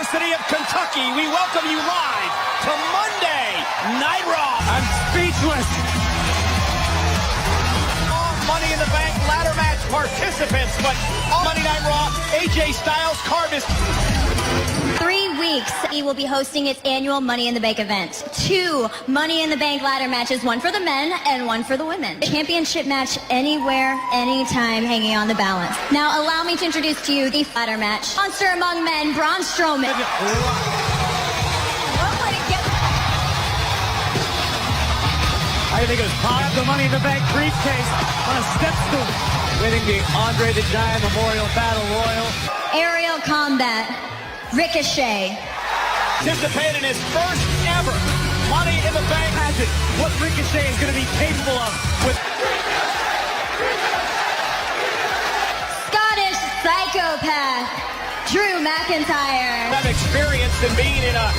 University of Kentucky, we welcome you live to Monday Night Raw. I'm speechless. All Money in the Bank ladder match participants, but all Monday Night Raw, AJ Styles carved his... 3 weeks, he will be hosting its annual Money in the Bank event. 2 Money in the Bank ladder matches, one for the men and one for the women. Championship match anywhere, anytime, hanging on the balance. Now, allow me to introduce to you the ladder match. Monster among men, Braun Strowman. I think it was Paul the Money in the Bank briefcase on a step stool, winning the Andre the Giant Memorial Battle Royal. Aerial combat, Ricochet. Participated in his first ever Money in the Bank. Imagine what Ricochet is going to be capable of with Scottish psychopath, Drew McIntyre. Have experience in being in a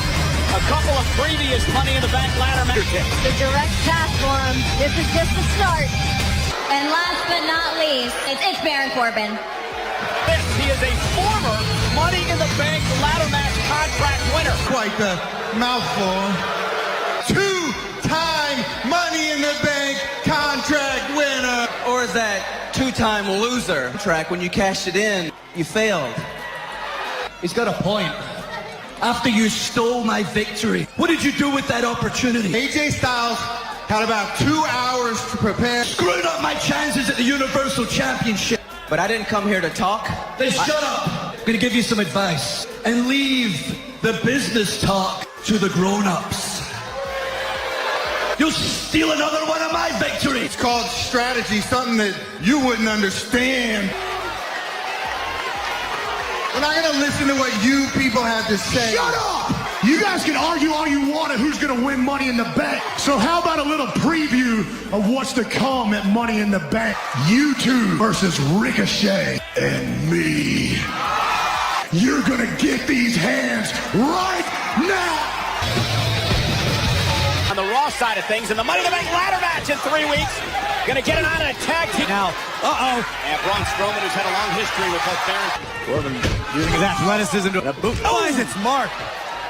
couple of previous Money in the Bank ladder matches. The direct path for him. This is just the start. And last but not least, it's Baron Corbin. He is a former Money in the Bank ladder match contract winner. Quite the mouthful. 2-time Money in the Bank contract winner. Or is that 2-time loser track when you cashed it in, you failed? He's got a point. After you stole my victory, what did you do with that opportunity? AJ Styles had about 2 hours to prepare. Screwed up my chances at the Universal Championship. But I didn't come here to talk. Then shut up. I'm gonna give you some advice. And leave the business talk to the grown-ups. You'll steal another one of my victories. It's called strategy, something that you wouldn't understand. We're not gonna listen to what you people have to say. Shut up! You guys can argue all you want at who's gonna win Money in the Bank. So how about a little preview of what's to come at Money in the Bank? You two versus Ricochet and me. You're gonna get these hands right now! On the Raw side of things, in the Money in the Bank ladder match in 3 weeks, gonna get it on in a tag team. now. And Braun Strowman, who's had a long history with both Baron Corbin using his athleticism to a boot. Twice it's marked.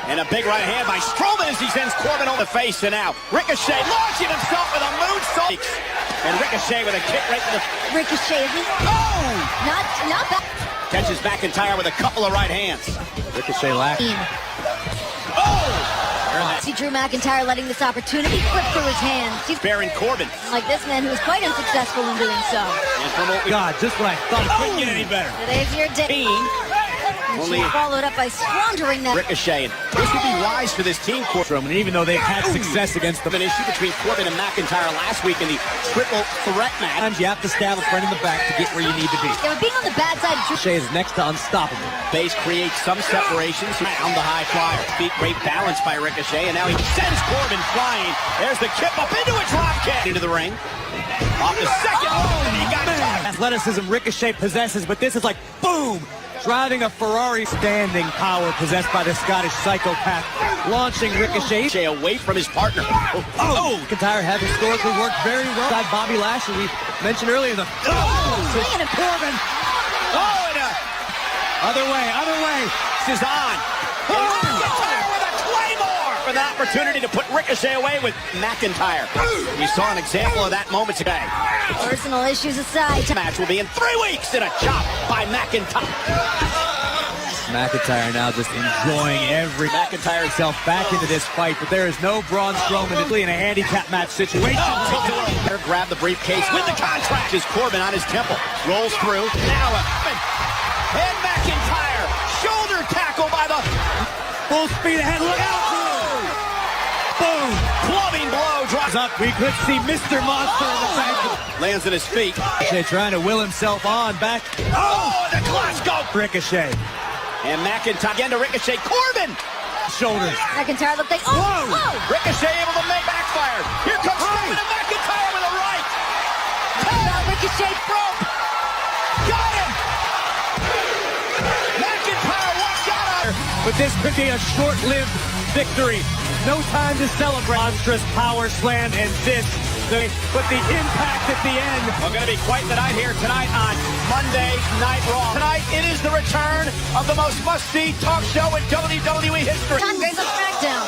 and a big right hand by Strowman as he sends Corbin over the face. And now Ricochet launching himself with a moonsault. And Ricochet with a kick right to the... Ricochet, not bad. Catches McIntyre with a couple of right hands. Ricochet lack. Oh! See Drew McIntyre letting this opportunity flip through his hands. He's Baron Corbin. like this man who was quite unsuccessful in doing so. And from what we... God, just when I thought it couldn't get any better. Today's your day. Only Followed up by squandering that. Ricochet. And this would be wise for this team, Strowman, even though they've had success against them. An issue between Corbin and McIntyre last week in the triple threat match. Sometimes you have to stab a friend in the back to get where you need to be. They were being on the bad side of Drew. Ricochet is next to unstoppable. Base creates some separations on the high flyer. Feet great balance by Ricochet, and now he sends Corbin flying. There's the kip up into a drop kick. Into the ring. Off the second roll, and he got caught. Athleticism Ricochet possesses, but this is like boom! Driving a Ferrari. Standing power possessed by the Scottish psychopath. Launching Ricochet Away from his partner. McIntyre have historically worked very well. Side Bobby Lashley, we mentioned earlier. Swinging a Corbin. And Other way. this is on. McIntyre with a claymore for the opportunity to put Ricochet away with McIntyre. We saw an example of that moments ago. Personal issues aside. Match will be in 3 weeks in a chop by McIntyre. McIntyre now just enjoying every McIntyre himself back into this fight, but there is no Braun Strowman in a handicap match situation. Grab the briefcase with the contract. Is Corbin on his temple. Rolls through. Now and McIntyre. Shoulder tackle by the... Full speed ahead, look out! Boom! Clubbing blow. Drops Up, we could see Mr. Monster in the back. Lands at his feet. Ricochet trying to will himself on back. Oh, the Glasgow. Ricochet. And McIntyre again to Ricochet. Corbin. Shoulders. McIntyre looked like, whoa! Ricochet able to make backfire. Here comes Corbin and McIntyre with a right. Ricochet Broke. Got him. McIntyre walked out. But this could be a short-lived victory. No time to celebrate. Monstrous power slam and this. But the impact at the end. We're going to be quite the night here tonight on Monday Night Raw. Tonight, it is the return of the most must-see talk show in WWE history. Time Grace on SmackDown.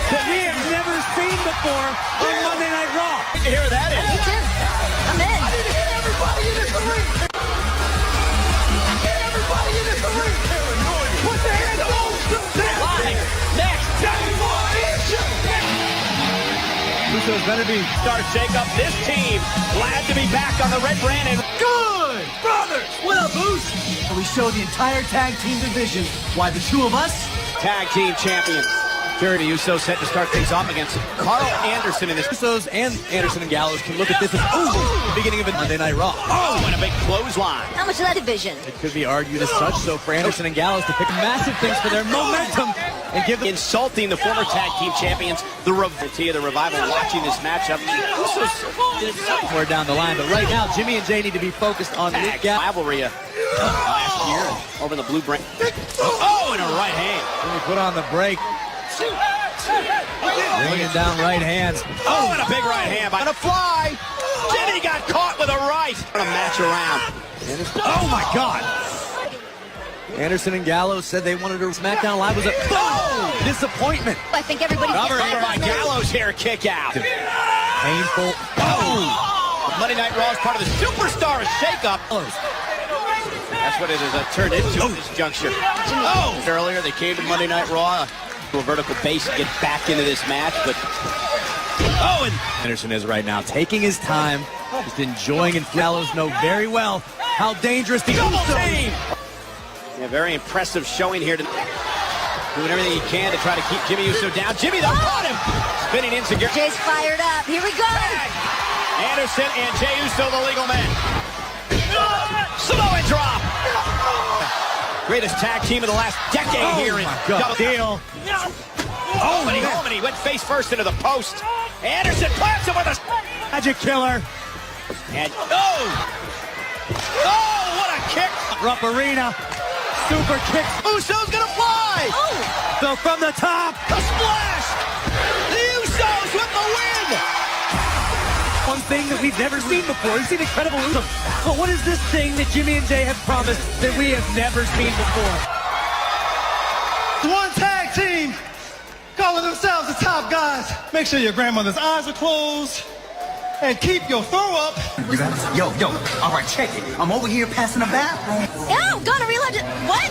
That we have never seen before on Monday Night Raw. Here that is. Me too. I'm in. Everybody in this ring. Everybody in this ring. Put their hands on Live. Next. Usos better be. Star shake-up. This team glad to be back on the red brand. And Good brothers with a boost. And we show the entire tag team division why the two of us. tag team champions. Jerry Uso set to start things off against Carl Anderson in this. Usos and Anderson and Gallows can look at this as the beginning of a Monday Night Raw. Oh, and a big clothesline. How much of that division? It could be argued as such, so for Anderson and Gallows to pick massive things for their momentum and give them Insulting the former tag team champions, the Revival watching this matchup. Usos somewhere down the line. But right now, Jimmy and Jay need to be focused on this tag gap. rivalry last year over the blue brand. Oh, and a right hand. Jimmy put on the break. Bringing down right hands. Oh, and a big right hand by the fly. Jimmy got caught with a right. A match around. Oh my God! Anderson and Gallows said they wanted to SmackDown Live was a disappointment. I think everybody's Robert getting by Gallows here, kick out. Painful. Oh! Monday Night Raw is part of the Superstar shakeup. That's what it is turned into at this juncture. Oh! Earlier they came to Monday Night Raw to a vertical base to get back into this match, but and Anderson is right now taking his time, just enjoying, and Gallows know very well how dangerous the double Usos. team. Yeah, very impressive showing here. Doing everything he can to try to keep Jimmy Uso down. Jimmy, though, caught him. Spinning in secure. Jay's fired up. Here we go. Anderson and Jey Uso, the legal men. Samoan drop. Greatest tag team of the last decade here in God. Deal. Oh, and he went face first into the post. Anderson plants him with a Magic killer. and what a kick! Rupp Arena. Super kick. Uso's gonna fly. So from the top. The splash. The Usos with the win. One thing that we've never seen before. We've seen incredible Usos. But what is this thing that Jimmy and Jay have promised that we have never seen before? One tag team calling themselves the top guys. Make sure your grandmother's eyes are closed and keep your throw up. Yo, all right, check it. I'm over here passing the bathroom. Oh, gonna reload it. What?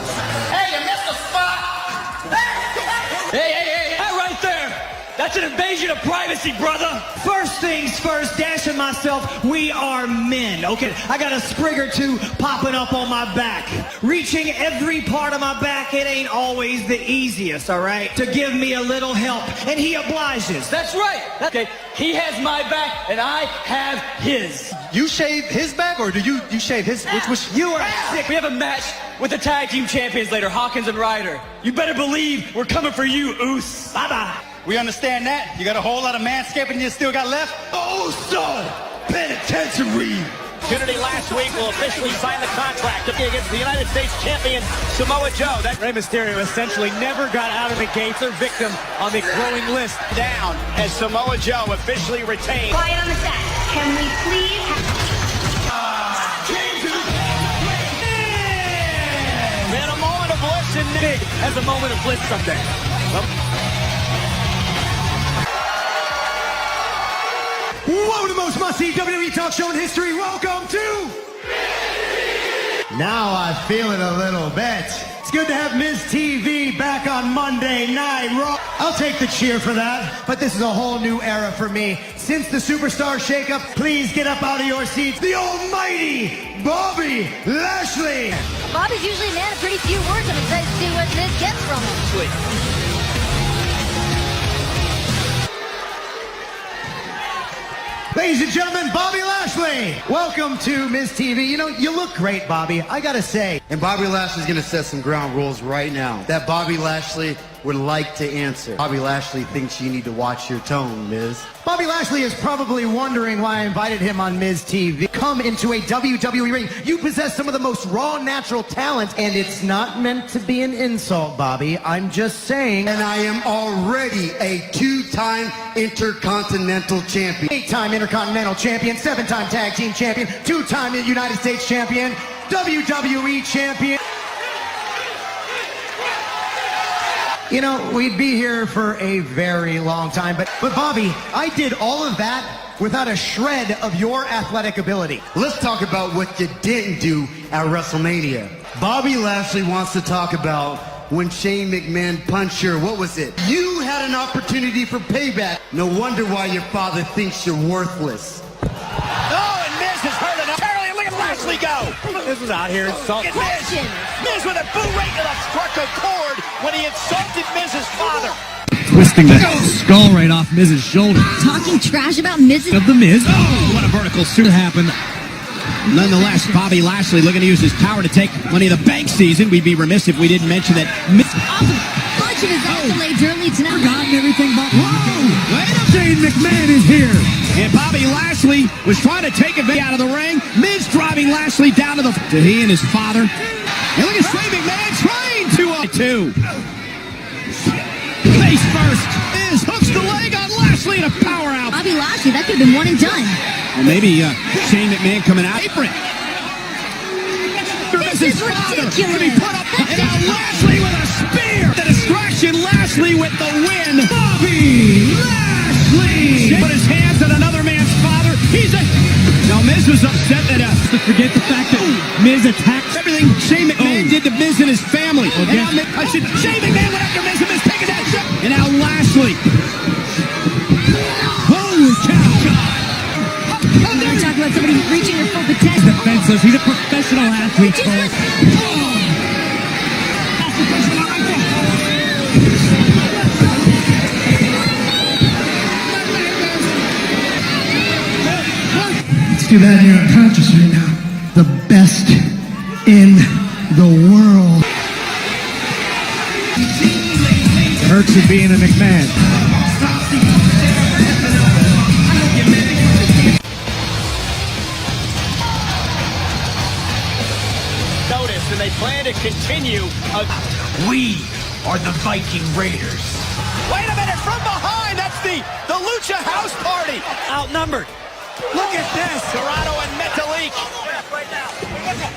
Hey, you missed the spot. Hey, right there. That's an invasion of privacy, brother. First things first, Dash and myself, we are men, okay? I got a sprig or two popping up on my back. Reaching every part of my back, it ain't always the easiest, all right? To give me a little help, and he obliges. That's right. Okay, he has my back, and I have his. You shave his back, or do you shave his? Which You are sick. We have a match with the tag team champions later, Hawkins and Ryder. You better believe we're coming for you, Oos. Bye-bye. We understand that. You got a whole lot of manscaping you still got left? Oh, son! Penitentiary! Opportunity last week will officially sign the contract against the United States champion Samoa Joe. That Rey Mysterio essentially never got out of the gates or victim on the growing list. down as Samoa Joe officially retained. Quiet on the set. Can we please In a moment of bliss and Big as a moment of bliss someday. Welcome to the most must-see WWE talk show in history. Welcome to... Now I feel it a little bit. It's good to have Ms. TV back on Monday Night Raw. I'll take the cheer for that, but this is a whole new era for me. Since the Superstar shakeup, please get up out of your seats. The almighty Bobby Lashley. Bobby's usually a man of pretty few words. I'm excited to see what Miz gets from him. Ladies and gentlemen, Bobby Lashley. Welcome to Ms. TV. You know, you look great, Bobby. I gotta say. And Bobby Lashley's gonna set some ground rules right now. That Bobby Lashley would like to answer. Bobby Lashley thinks you need to watch your tone, Miz. Bobby Lashley is probably wondering why I invited him on Miz TV. Come into a WWE ring. You possess some of the most raw, natural talent, and it's not meant to be an insult, Bobby. I'm just saying. And I am already a 2-time Intercontinental Champion. 8-time Intercontinental Champion, 7-time Tag Team Champion, 2-time United States Champion, WWE Champion. You know, we'd be here for a very long time, but Bobby, I did all of that without a shred of your athletic ability. Let's talk about what you didn't do at WrestleMania. Bobby Lashley wants to talk about when Shane McMahon punched your, what was it? You had an opportunity for payback. No wonder why your father thinks you're worthless. Oh, and Miz has heard enough. Apparently, look at Lashley go. This was out here insulting. Miz with a boot right to the struck a chord when he insulted Miz's father. Twisting the skull right off Miz's shoulder. Talking trash about Mrs. Of the Miz. Oh, what a vertical suit happened. Nonetheless, Bobby Lashley looking to use his power to take Money in the Bank season. We'd be remiss if we didn't mention that Miz... Bunch of his accolades early tonight. Forgotten everything but... Whoa! Wait up, Shane McMahon is here. And Bobby Lashley was trying to take a bit out of the ring. Miz driving Lashley down to he and his father. And look at Shane McMahon trying to... Face first. Miz hooks the leg on Lashley and a power out. Bobby Lashley, that could have been one and done. Well, maybe Shane McMahon coming out apron. This is ridiculous. And now Lashley with a spear. The distraction, Lashley with the win. Bobby Lashley. Put his hands on another man's father. Now Miz was upset that Forget the fact that Miz attacked everything Shane McMahon did to Miz and his family. Okay. And now Shane McMahon went after Miz and Miz taking that shot. And now Lashley. Holy cow. We're talking about somebody reaching their full potential. Defenseless. He's a professional athlete, folks. It's too bad you're unconscious right now. The best in the world. Perks of being a McMahon. Notice, and they plan to continue. We are the Viking Raiders. Wait a minute, from behind, that's the Lucha House Party. Outnumbered. Look at this. Dorado and Metalik.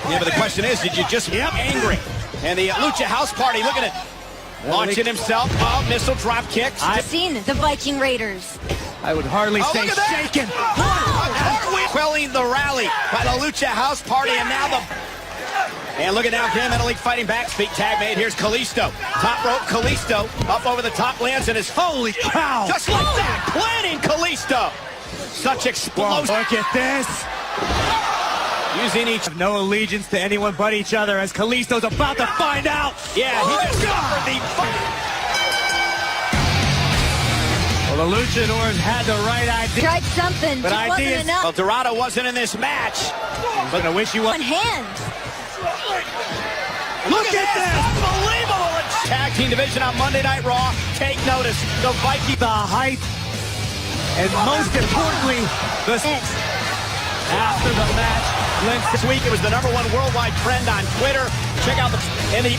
Yeah, but the question is, did you just get angry? And the Lucha House Party looking at launching himself. Oh, missile drop kicks. I've seen the Viking Raiders. I would hardly say shaken. Quelling the rally by the Lucha House Party, and now the... And look at now, Gran Metalik fighting back. Speak tag made. Here's Kalisto. Top rope, Kalisto. Up over the top, lands in his... Holy cow! Just like that, planting Kalisto. Such explosion. Look at this. Using each... Have no allegiance to anyone but each other, as Kalisto's about to find out. Yeah, he discovered the... Well, the Luchadors had the right idea. Tried something, But just wasn't ideas- enough. Well, Dorado wasn't in this match. But I wish you One would. hand. Look at this! Unbelievable! Tag team division on Monday Night Raw. Take notice. The Vikings... The height, and most importantly, the... After the match, This week, it was the #1 worldwide trend on Twitter. Check out the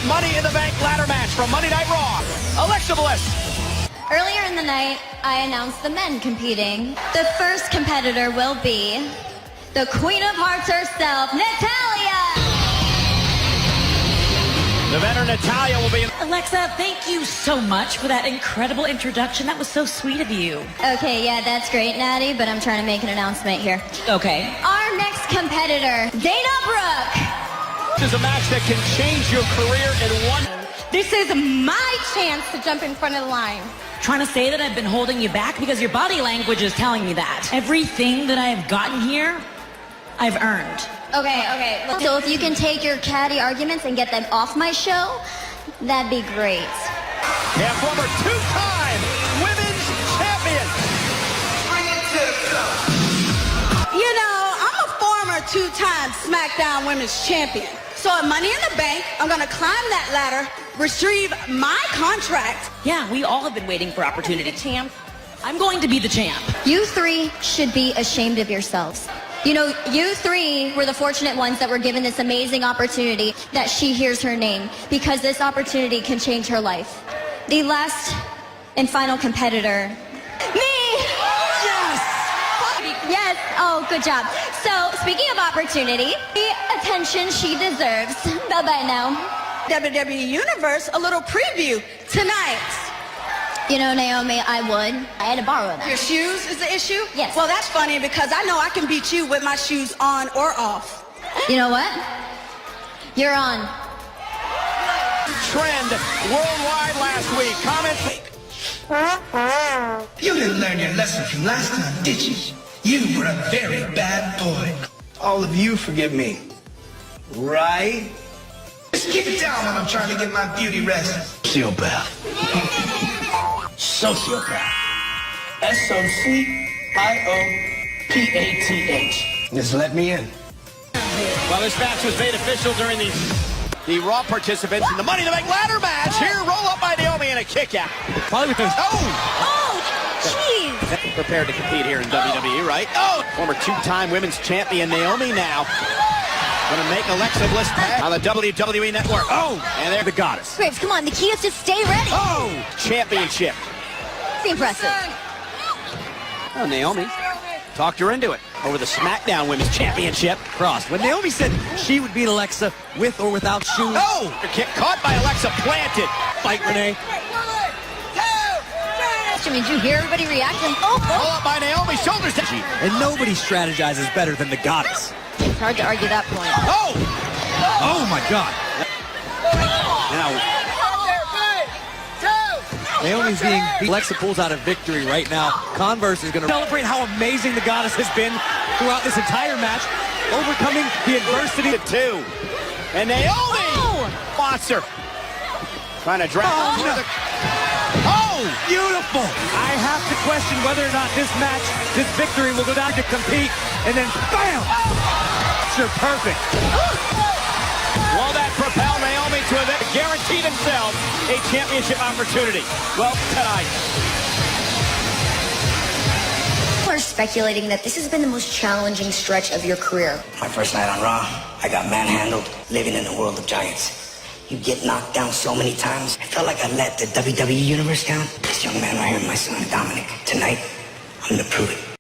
Money in the Bank ladder match from Monday Night Raw. Alexa Bliss. Earlier in the night, I announced the men competing. The first competitor will be the Queen of Hearts herself, Natalya! The veteran Natalya will be... Alexa, thank you so much for that incredible introduction. That was so sweet of you. Okay, yeah, that's great, Natty, but I'm trying to make an announcement here. Okay. Our next competitor, Dana Brooke. This is a match that can change your career in one... This is my chance to jump in front of the line. Trying to say that I've been holding you back because your body language is telling me that. Everything that I've gotten here, I've earned. Okay. So if you can take your catty arguments and get them off my show, that'd be great. And former two-time women's champion. You know, I'm a former two-time SmackDown Women's Champion. So at Money in the Bank, I'm going to climb that ladder retrieve my contract. Yeah, we all have been waiting for opportunity. Champ. I'm going to be the champ. You three should be ashamed of yourselves. You know, you three were the fortunate ones that were given this amazing opportunity that she hears her name, because this opportunity can change her life. The last and final competitor, me! Yes! Yes, oh, good job. So, speaking of opportunity, the attention she deserves. Bye-bye now. WWE Universe, a little preview tonight. You know, Naomi, I had to borrow that. Your shoes is the issue? Yes. Well, that's funny because I know I can beat you with my shoes on or off. You know what? You're on. Trend worldwide last week. Comments. You didn't learn your lesson from last time, did you? You were a very bad boy. All of you forgive me, right? Just keep it down when I'm trying to get my beauty rest. Sociopath. Sociopath. S-O-C-I-O-P-A-T-H. Just let me in. Well, this match was made official during the Raw participants in the Money in the Bank ladder match. Here, roll up by Naomi and a kick out. Probably with those. Oh, jeez. Prepared to compete here in WWE, right? Oh, former two-time women's champion Naomi now. Gonna make Alexa Bliss pay on the WWE Network. Oh, and there's the goddess. Graves, come on, the key is to stay ready. Oh, championship. Impressive. Oh, Naomi talked her into it over the SmackDown Women's Championship. Crossed. When Naomi said she would beat Alexa with or without shoes. Oh! Her kick caught by Alexa, planted. Fight, Renee. Did you hear everybody reacting? Oh, Pull up by Naomi, shoulders down. And nobody strategizes better than the goddess. It's hard to argue that point. Oh! Oh, my God. Now, Naomi's being beat. Alexa pulls out a victory right now. Converse is going to celebrate how amazing the goddess has been throughout this entire match, overcoming the adversity. Two. And Naomi! Monster. Trying to drag Oh! Beautiful! I have to question whether or not this match, this victory, will go down to compete, and then BAM! Sure, perfect. Will that propel Naomi to guarantee themselves a championship opportunity? Well, tonight. People are speculating that this has been the most challenging stretch of your career. My first night on Raw, I got manhandled, living in the world of giants. You get knocked down so many times. I felt like I let the WWE Universe down. This young man right here, my son, Dominic. Tonight, I'm gonna prove it.